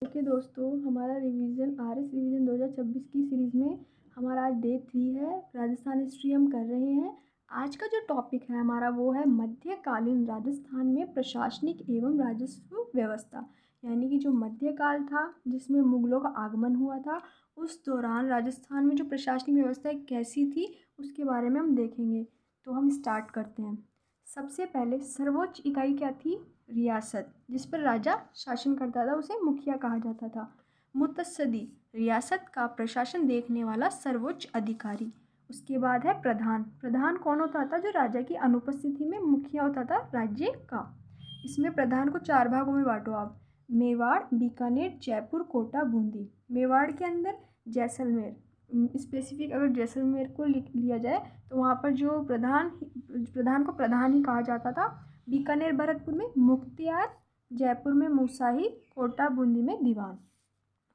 Okay दोस्तों, हमारा RS revision 2026 की सीरीज़ में हमारा आज डे 3 है। राजस्थान हिस्ट्री हम कर रहे हैं। आज का जो टॉपिक है हमारा वो है मध्यकालीन राजस्थान में प्रशासनिक एवं राजस्व व्यवस्था। यानी कि जो मध्यकाल था जिसमें मुगलों का आगमन हुआ था, उस दौरान राजस्थान में जो प्रशासनिक व्यवस्था कैसी थी उसके बारे में हम देखेंगे। तो हम स्टार्ट करते हैं। सबसे पहले सर्वोच्च इकाई क्या थी? रियासत। जिस पर राजा शासन करता था उसे मुखिया कहा जाता था। मुतस्सदी, रियासत का प्रशासन देखने वाला सर्वोच्च अधिकारी। उसके बाद है प्रधान। प्रधान कौन होता था? जो राजा की अनुपस्थिति में मुखिया होता था राज्य का। इसमें प्रधान को 4 भागों में बांटो आप। मेवाड़, बीकानेर, जयपुर, कोटा, बूंदी। मेवाड़ के अंदर जैसलमेर, स्पेसिफिक अगर जैसलमेर को लिया जाए तो वहाँ पर जो प्रधान को प्रधान ही कहा जाता था। बीकानेर भरतपुर में मुख्तियार, जयपुर में मुसाही, कोटा बूंदी में दीवान।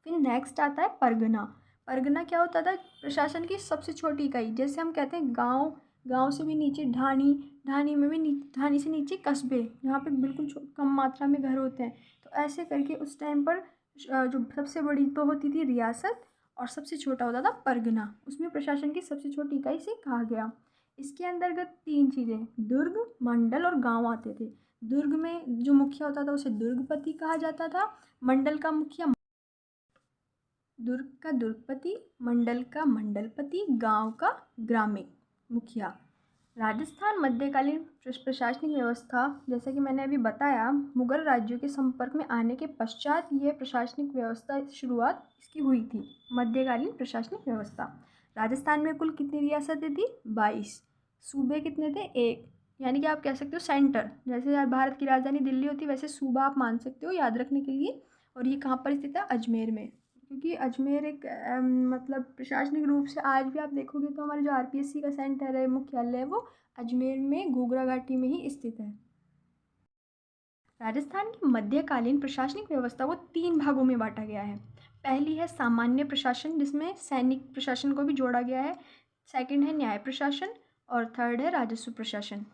फिर नेक्स्ट आता है परगना। परगना क्या होता था? प्रशासन की सबसे छोटी इकाई। जैसे हम कहते हैं गांव, गांव से भी नीचे ढाणी, ढाणी में भी ढाणी से नीचे कस्बे, जहाँ पे बिल्कुल कम मात्रा में घर होते हैं। तो ऐसे करके उस टाइम पर जो सबसे बड़ी तो होती थी रियासत और सबसे छोटा होता था परगना। उसमें प्रशासन की सबसे छोटी इकाई से कहा गया। इसके अंतर्गत 3 चीज़ें, दुर्ग, मंडल और गांव आते थे। दुर्ग में जो मुखिया होता था उसे दुर्गपति कहा जाता था। मंडल का मुखिया दुर्ग का दुर्गपति, मंडल का मंडलपति, गांव का ग्रामीण मुखिया। राजस्थान मध्यकालीन प्रशासनिक व्यवस्था, जैसा कि मैंने अभी बताया, मुगल राज्यों के संपर्क में आने के पश्चात यह प्रशासनिक व्यवस्था शुरुआत इसकी हुई थी। मध्यकालीन प्रशासनिक व्यवस्था। राजस्थान में कुल कितनी रियासतें थी? 22। सूबे कितने थे? 1। यानी कि आप कह सकते हो सेंटर, जैसे भारत की राजधानी दिल्ली होती है वैसे सूबा आप मान सकते हो याद रखने के लिए। और ये कहाँ पर स्थित है? अजमेर में। क्योंकि अजमेर एक मतलब प्रशासनिक रूप से आज भी आप देखोगे तो हमारे जो आरपीएससी का सेंटर है, मुख्यालय है, वो अजमेर में घूघरा घाटी में ही स्थित है। राजस्थान की मध्यकालीन प्रशासनिक व्यवस्था को 3 भागों में बांटा गया है। पहली है सामान्य प्रशासन, जिसमें सैनिक प्रशासन को भी जोड़ा गया है। सेकंड है न्याय प्रशासन और थर्ड है राजस्व प्रशासन।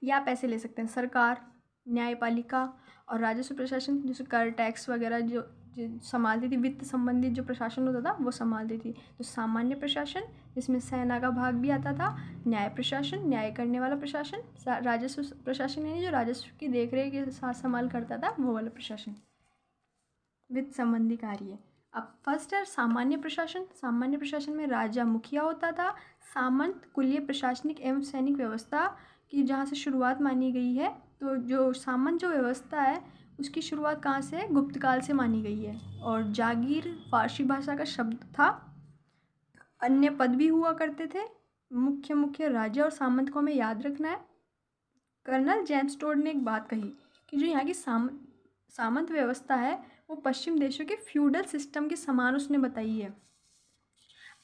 या आप ऐसे ले सकते हैं, सरकार, न्यायपालिका और राजस्व प्रशासन, जैसे कर टैक्स वगैरह जो संभालती थी, वित्त संबंधित जो प्रशासन होता था वो संभालती थी। तो सामान्य प्रशासन, जिसमें सेना का भाग भी आता था। न्याय प्रशासन, न्याय करने वाला प्रशासन। राजस्व प्रशासन यानी जो राजस्व की देखरेख के साथ संभाल करता था वो वाला प्रशासन, वित्त संबंधी कार्य। अब फर्स्ट है सामान्य प्रशासन। सामान्य प्रशासन में राजा मुखिया होता था। सामंत कुलीय प्रशासनिक एवं सैनिक व्यवस्था की जहाँ से शुरुआत मानी गई है, तो जो सामंत जो व्यवस्था है उसकी शुरुआत कहाँ से है? गुप्त काल से मानी गई है। और जागीर फारसी भाषा का शब्द था। अन्य पद भी हुआ करते थे। मुख्य राजा और सामंत को हमें याद रखना है। कर्नल जेम्स टोड ने एक बात कही कि जो यहाँ की सामंत व्यवस्था है वो पश्चिम देशों के फ्यूडल सिस्टम के समान उसने बताई है।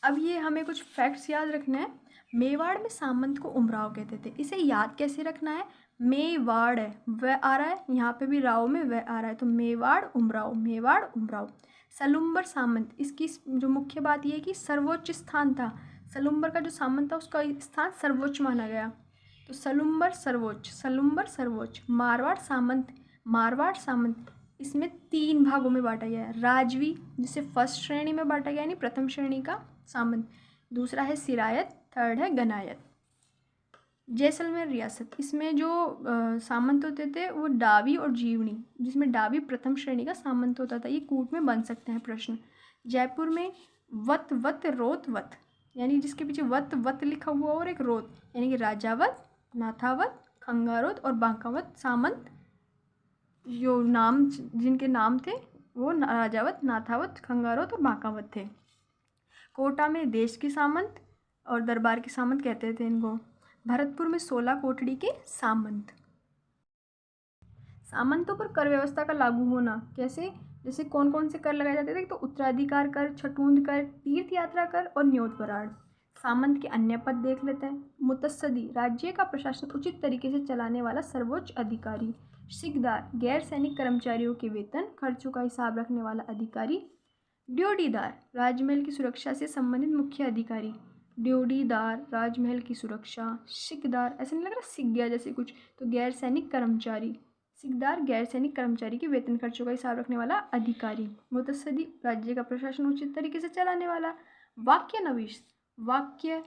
अब ये हमें कुछ फैक्ट्स याद रखना है। मेवाड़ में सामंत को उमराव कहते थे। इसे याद कैसे रखना है? मेवाड़ है, वह आ रहा है, यहाँ पे भी राव में वह आ रहा है, तो मेवाड़ उमराव, मेवाड़ उमराव। सलुम्बर सामंत, इसकी जो मुख्य बात यह है कि सर्वोच्च स्थान था। सलुम्बर का जो सामंत था उसका स्थान सर्वोच्च माना गया, तो सलुम्बर सर्वोच्च, सलुम्बर सर्वोच्च। मारवाड़ सामंत, मारवाड़ सामंत, इसमें 3 भागों में बांटा गया है। राजवी, जिसे फर्स्ट श्रेणी में बांटा गया यानी प्रथम श्रेणी का सामंत। दूसरा है सिरायत, थर्ड है गनायत। जैसलमेर रियासत, इसमें जो सामंत होते थे वो डावी और जीवनी, जिसमें डावी प्रथम श्रेणी का सामंत होता था। ये कूट में बन सकते हैं प्रश्न। जयपुर में वत वत रोत वत, यानी जिसके पीछे वत वत लिखा हुआ और एक रोत, यानी कि राजावत, नाथावत, खंगारोत और बांकावत सामंत, जो नाम जिनके नाम थे वो राजावत, नाथावत, खंगारोत और बांकावत थे। कोटा में देश के सामंत और दरबार के सामंत कहते थे इनको। भरतपुर में 16 कोठड़ी के सामंत। सामंतों पर कर व्यवस्था का लागू होना कैसे? जैसे कौन कौन से कर लगाए जाते थे? तो उत्तराधिकार कर, छठूंद कर, तीर्थ यात्रा कर और न्योत बराड़। सामंत के अन्य पद देख लेते हैं। मुतस्सदी, राज्य का प्रशासन उचित तरीके से चलाने वाला सर्वोच्च अधिकारी। सिकदार, गैर सैनिक कर्मचारियों के वेतन खर्चों का हिसाब रखने वाला अधिकारी। ड्योढ़ीदार, राजमहल की सुरक्षा से संबंधित मुख्य अधिकारी। ड्योढ़ीदार, राजमहल की सुरक्षा। सिकदार, ऐसा नहीं लग रहा सिक गया जैसे कुछ, तो गैर सैनिक कर्मचारी। सिकदार गैर सैनिक कर्मचारी के वेतन खर्चों का हिसाब रखने वाला अधिकारी। मुतस्सदी राज्य का प्रशासन उचित तरीके से चलाने वाला। वाक्यनवीश वाक्य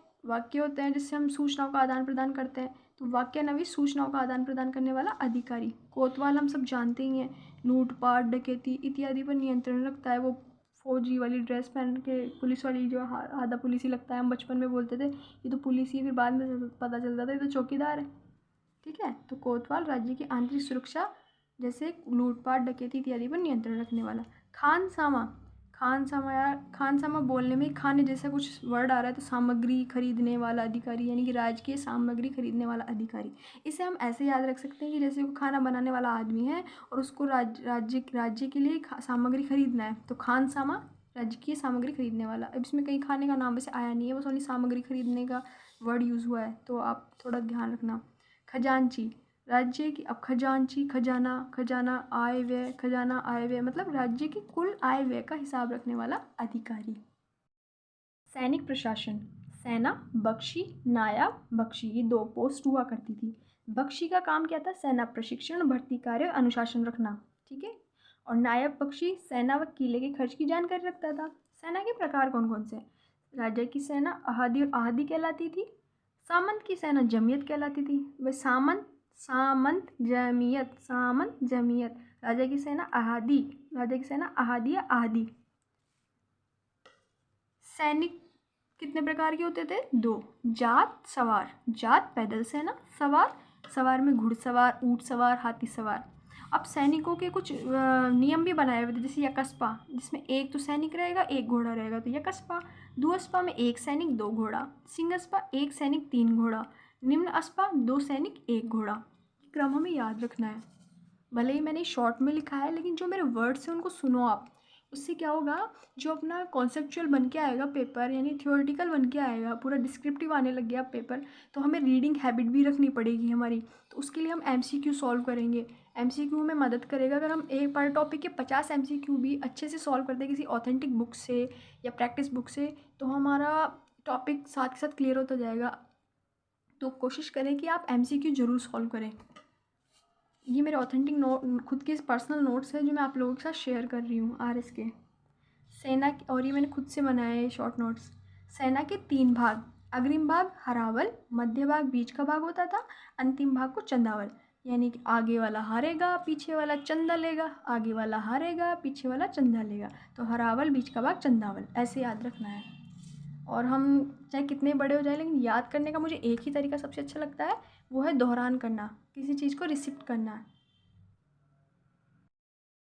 होते हैं जिससे हम सूचनाओं का आदान प्रदान करते हैं, तो वाक्यनवीश सूचनाओं का आदान प्रदान करने वाला अधिकारी। कोतवाल हम सब जानते ही हैं, लूटपाट डकैती इत्यादि पर नियंत्रण रखता है। वो फौजी वाली ड्रेस पहन के, पुलिस वाली जो आधा पुलिस ही लगता है, हम बचपन में बोलते थे ये तो पुलिस ही, फिर बाद में पता चलता था ये तो चौकीदार है। ठीक है, तो कोतवाल राज्य की आंतरिक सुरक्षा जैसे लूटपाट डकैती इत्यादि पर नियंत्रण रखने वाला। खानसामा बोलने में खाने जैसा कुछ वर्ड आ रहा है, तो सामग्री खरीदने वाला अधिकारी, यानी कि राजकीय सामग्री खरीदने वाला अधिकारी। इसे हम ऐसे याद रख सकते हैं कि जैसे वो खाना बनाने वाला आदमी है और उसको राज्य के लिए सामग्री खरीदना है, तो खानसामा राज्य की सामग्री खरीदने वाला। अब इसमें कहीं खाने का नाम वैसे आया नहीं है, बस ओनली सामग्री खरीदने का वर्ड यूज़ हुआ है, तो आप थोड़ा ध्यान रखना। खजांची राज्य की, अब खजांची खजाना आय व्यय मतलब राज्य की कुल आय व्यय का हिसाब रखने वाला अधिकारी। सैनिक प्रशासन, सेना बख्शी, नायब बख्शी, ये 2 पोस्ट हुआ करती थी। बख्शी का काम क्या था? सेना प्रशिक्षण, भर्ती कार्य और अनुशासन रखना। ठीक है, और नायब बख्शी सेना व किले के खर्च की जानकारी रखता था। सेना के प्रकार कौन कौन से? राजा की सेना अहादी और आहदी कहलाती थी। सामंत की सेना जमीयत कहलाती थी। वह सामंत जमीयत। राजा की सेना अहादी या आहदी। सैनिक कितने प्रकार के होते थे? 2। जात सवार, जात पैदल सेना, सवार में घुड़सवार, ऊंट सवार, हाथी सवार। अब सैनिकों के कुछ नियम भी बनाए हुए थे, जैसे यकस्पा जिसमें एक तो सैनिक रहेगा, एक घोड़ा रहेगा, तो यकस्पा। दुअस्पा में 1 सैनिक 2 घोड़ा। सिंहस्पा 1 सैनिक 3 घोड़ा। निम्न अस्पा 2 सैनिक 1 घोड़ा। क्रम हमें याद रखना है। भले ही मैंने शॉर्ट में लिखा है, लेकिन जो मेरे वर्ड्स हैं उनको सुनो आप। उससे क्या होगा, जो अपना कॉन्सेप्चुअल बन के आएगा पेपर, यानी थियोरेटिकल बन के आएगा, पूरा डिस्क्रिप्टिव आने लग गया पेपर, तो हमें रीडिंग हैबिट भी रखनी पड़ेगी हमारी। तो उसके लिए हम MCQ सॉल्व करेंगे। MCQ हमें मदद करेगा। अगर हम एक पर टॉपिक के 50 MCQ भी अच्छे से सॉल्व करते हैं किसी ऑथेंटिक बुक से या प्रैक्टिस बुक से, तो हमारा टॉपिक साथ के साथ क्लियर होता जाएगा। तो कोशिश करें कि आप MCQ ज़रूर सॉल्व करें। ये मेरे ऑथेंटिक खुद के पर्सनल नोट्स हैं जो मैं आप लोगों के साथ शेयर कर रही हूँ RS के। सेना और ये मैंने खुद से बनाए हैं शॉर्ट नोट्स। सेना के 3 भाग, अग्रिम भाग हरावल, मध्य भाग बीच का भाग होता था, अंतिम भाग को चंदावल। यानी कि आगे वाला हारेगा, पीछे वाला चंदा लेगा, आगे वाला हारेगा, पीछे वाला चंदा लेगा। तो हरावल, बीच का भाग चंदावल, ऐसे याद रखना है। और हम चाहे कितने बड़े हो जाए, लेकिन याद करने का मुझे एक ही तरीका सबसे अच्छा लगता है, वो है दोहरान करना, किसी चीज़ को रिसीप्ट करना।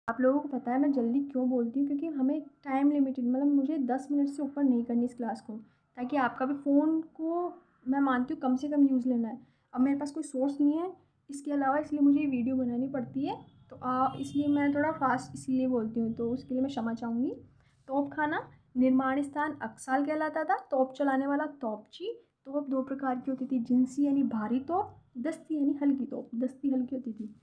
आप लोगों को पता है मैं जल्दी क्यों बोलती हूँ, क्योंकि हमें टाइम लिमिटेड, मतलब मुझे 10 मिनट से ऊपर नहीं करनी इस क्लास को, ताकि आपका भी फ़ोन को मैं मानती हूँ कम से कम यूज़ लेना है। अब मेरे पास कोई सोर्स नहीं है इसके अलावा, इसलिए मुझे ये वीडियो बनानी पड़ती है, तो इसलिए मैं थोड़ा फास्ट इसलिए बोलती हूँ, तो उसके लिए मैं क्षमा चाहूँगी। तोप खाना, निर्माण स्थान अक्साल कहलाता था। तोप चलाने वाला तोपची। तोप 2 प्रकार की होती थी, जिनसी यानी भारी तोप, दस्ती यानी हल्की तोप। दस्ती हल्की होती थी।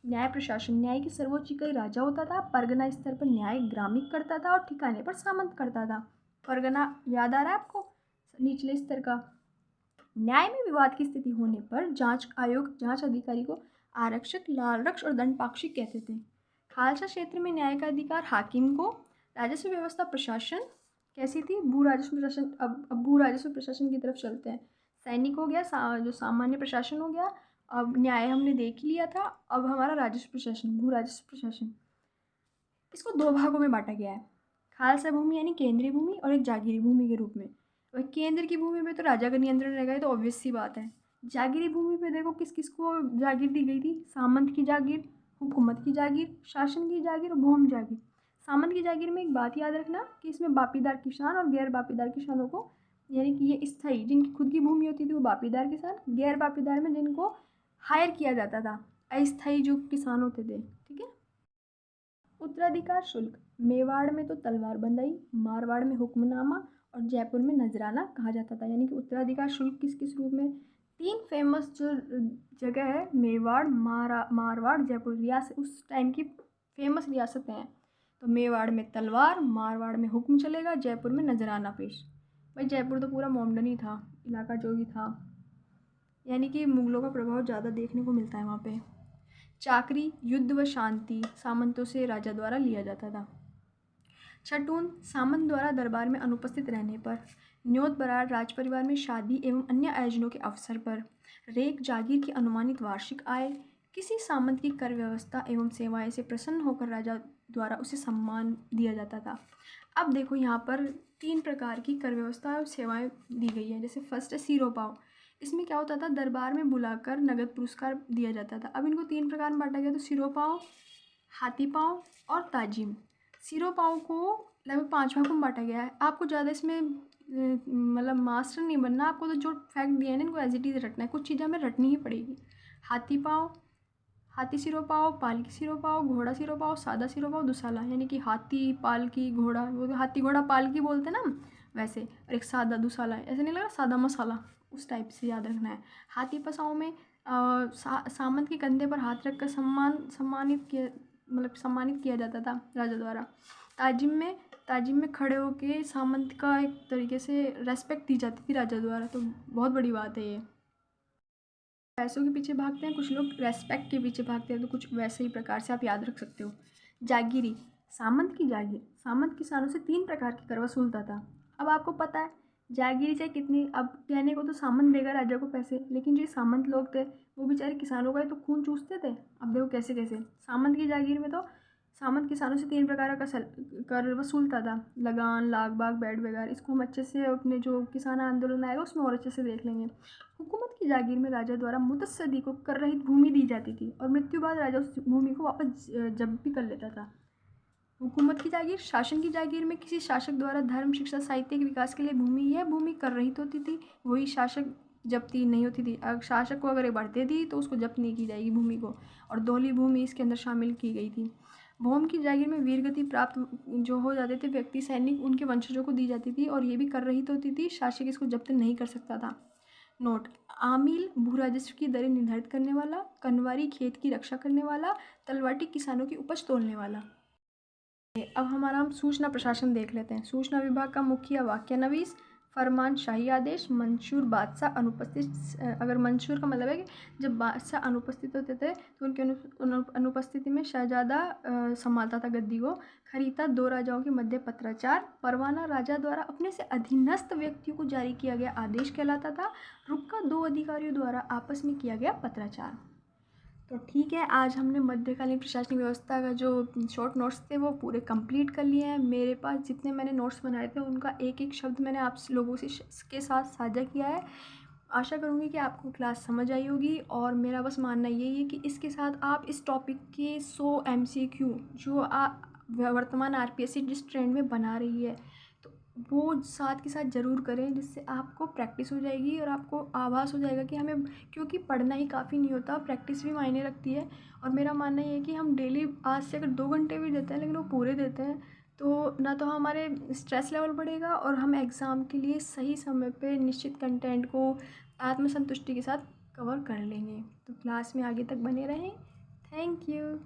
न्याय प्रशासन, न्याय की सर्वोच्च इकाई राजा होता था। परगना स्तर पर न्याय ग्रामिक करता था और ठिकाने पर सामंत करता था। परगना याद आ रहा है आपको? निचले स्तर का। न्याय में विवाद की स्थिति होने पर जांच आयोग जांच अधिकारी को आरक्षक, लालरक्ष और दंडपाक्षिक कहते थे। खालसा क्षेत्र में न्याय का अधिकार हाकिम को। राजस्व व्यवस्था प्रशासन कैसी थी? भू राजस्व प्रशासन। अब भू राजस्व प्रशासन की तरफ चलते हैं। सैनिक हो गया, जो सामान्य प्रशासन हो गया। अब न्याय हमने देख ही लिया था, अब हमारा राजस्व प्रशासन, भू राजस्व प्रशासन। इसको 2 भागों में बांटा गया है, खालसा भूमि यानी केंद्रीय भूमि और एक जागीरी भूमि के रूप में। वह केंद्र की भूमि पे तो राजा का नियंत्रण रहेगा, ये तो ऑब्वियस सी बात है। जागीरी भूमि पे देखो किस किस को जागीर दी गई थी? सामंत की जागीर, हुकूमत की जागीर, शासन की जागीर और भूम जागीर। सामंत की जागीर में एक बात याद रखना कि इसमें बापीदार किसान और गैर बापीदार किसानों को, यानी कि ये स्थायी जिनकी खुद की भूमि होती थी वो बापीदार किसान, गैर बापीदार में जिनको हायर किया जाता था, अस्थायी जो किसान होते थे। ठीक है। उत्तराधिकार शुल्क, मेवाड़ में तो तलवार बंदाई, मारवाड़ में हुक्मनामा और जयपुर में नजराना कहा जाता था। यानी कि उत्तराधिकार शुल्क किस किस रूप में? 3 फेमस जो जगह है, मेवाड़, मारवाड़, जयपुर, रियासत उस टाइम की फेमस रियासतें हैं। तो मेवाड़ में तलवार, मारवाड़ में हुक्म चलेगा, जयपुर में नजराना पेश। भाई जयपुर तो पूरा मोमडन ही था, इलाका जो भी था, यानी कि मुगलों का प्रभाव ज़्यादा देखने को मिलता है वहाँ पे। चाकरी, युद्ध व शांति सामंतों से राजा द्वारा लिया जाता था। छठून, सामंत द्वारा दरबार में अनुपस्थित रहने पर। न्योत बरार राज परिवार में शादी एवं अन्य आयोजनों के अवसर पर। रेक, जागीर की अनुमानित वार्षिक आय। किसी सामंत की कर व्यवस्था एवं सेवाएं से प्रसन्न होकर राजा द्वारा उसे सम्मान दिया जाता था। अब देखो यहाँ पर 3 प्रकार की कर व्यवस्था और सेवाएं दी गई है। जैसे फर्स्ट है सिरोपाव। इसमें क्या होता था, दरबार में बुलाकर नगद पुरस्कार दिया जाता था। अब इनको 3 प्रकार में बांटा गया, तो सिरोपाव, हाथी पाँव और ताजिम। सिरोपाव को लगभग 5 भागों में बांटा गया है। आपको ज़्यादा इसमें मतलब मास्टर नहीं बनना, आपको तो जो फैक्ट दिया है ना इनको एज इट इज़ रटना है, कुछ चीज़ें हमें रटनी ही पड़ेगी। हाथी पाँव, हाथी सिरोपाव, पालकी सिरोपाव, घोड़ा सिरोपाव, सादा सिरोपाव, दुसाला। यानी कि हाथी, पालकी, घोड़ा, वो तो हाथी घोड़ा पालकी बोलते हैं ना हम, वैसे। और एक सादा दुसाला, ऐसे नहीं लगा सादा मसाला, उस टाइप से याद रखना है। हाथी पसाओं में सामंत के कंधे पर हाथ रखकर सम्मानित किया जाता था राजा द्वारा। ताजिम में खड़े होके सामंत का एक तरीके से रेस्पेक्ट दी जाती थी राजा द्वारा, तो बहुत बड़ी बात है ये। पैसों के पीछे भागते हैं कुछ लोग, रेस्पेक्ट के पीछे भागते हैं, तो कुछ वैसे ही प्रकार से आप याद रख सकते हो। जागीरी, सामंत की जागीर। सामंत किसानों से 3 प्रकार की कर वसूलता था। अब आपको पता है जागीरी चाहे कितनी, अब कहने को तो सामंत देगा राजा को पैसे, लेकिन जो सामंत लोग थे वो बेचारे किसानों का ही तो खून चूसते थे। अब देखो कैसे कैसे सामंत की जागीर में तो सामंत किसानों से 3 प्रकार का कर वसूलता था। लगान, लाग बाग, बैठ वगैरह। इसको हम अच्छे से अपने जो किसान आंदोलन आएगा उसमें और अच्छे से देख लेंगे। हुकूमत की जागीर में राजा द्वारा मुतस्सदी को कर रहित भूमि दी जाती थी और मृत्यु बाद राजा उस भूमि को वापस जब्त भी कर लेता था। हुकूमत की जागीर, शासन की जागीर में किसी शासक द्वारा धर्म, शिक्षा, साहित्य के विकास के लिए भूमि, यह भूमि कर रहित होती थी, वही शासक जब्ती नहीं होती थी। अगर शासक को अगर एक बढ़ते दी तो उसको जब्त नहीं की जाएगी भूमि को, और दोहली भूमि इसके अंदर शामिल की गई थी। भौम की जागीर में वीरगति प्राप्त जो हो जाते थे व्यक्ति, सैनिक, उनके वंशजों को दी जाती थी और ये भी कर रहित होती थी, शासक इसको जब्त नहीं कर सकता था। नोट, आमिल भू राजस्व की दरें निर्धारित करने वाला, कनवारी खेत की रक्षा करने वाला, तलवाटी किसानों की उपज तोलने वाला। अब हमारा हम सूचना प्रशासन देख लेते हैं। सूचना विभाग का मुखिया वाक्यानवीस, फरमान, शाही आदेश, मंशूर, बादशाह, अनुपस्थित। अगर मंशूर का मतलब है कि जब बादशाह अनुपस्थित होते थे तो उनके अनुपस्थिति में शहजादा संभालता था गद्दी को। खरीता, 2 राजाओं के मध्य पत्राचार। परवाना, राजा द्वारा अपने से अधीनस्थ व्यक्तियों को जारी किया गया आदेश कहलाता था। रुक्का, 2 अधिकारियों द्वारा आपस में किया गया पत्राचार। तो ठीक है, आज हमने मध्यकालीन प्रशासनिक व्यवस्था का जो शॉर्ट नोट्स थे वो पूरे कंप्लीट कर लिए हैं। मेरे पास जितने मैंने नोट्स बनाए थे उनका एक एक शब्द मैंने आप लोगों से के साथ साझा किया है। आशा करूँगी कि आपको क्लास समझ आई होगी, और मेरा बस मानना यही है कि इसके साथ आप इस टॉपिक के 100 MCQ जो वर्तमान RPSC जिस ट्रेंड में बना रही है तो वो साथ के साथ ज़रूर करें, जिससे आपको प्रैक्टिस हो जाएगी और आपको आभास हो जाएगा कि हमें, क्योंकि पढ़ना ही काफ़ी नहीं होता, प्रैक्टिस भी मायने रखती है। और मेरा मानना ये है कि हम डेली आज से अगर 2 घंटे भी देते हैं लेकिन वो पूरे देते हैं तो ना तो हमारे स्ट्रेस लेवल बढ़ेगा और हम एग्ज़ाम के लिए सही समय पे निश्चित कंटेंट को आत्मसंतुष्टि के साथ कवर कर लेंगे। तो क्लास में आगे तक बने रहें। Thank you.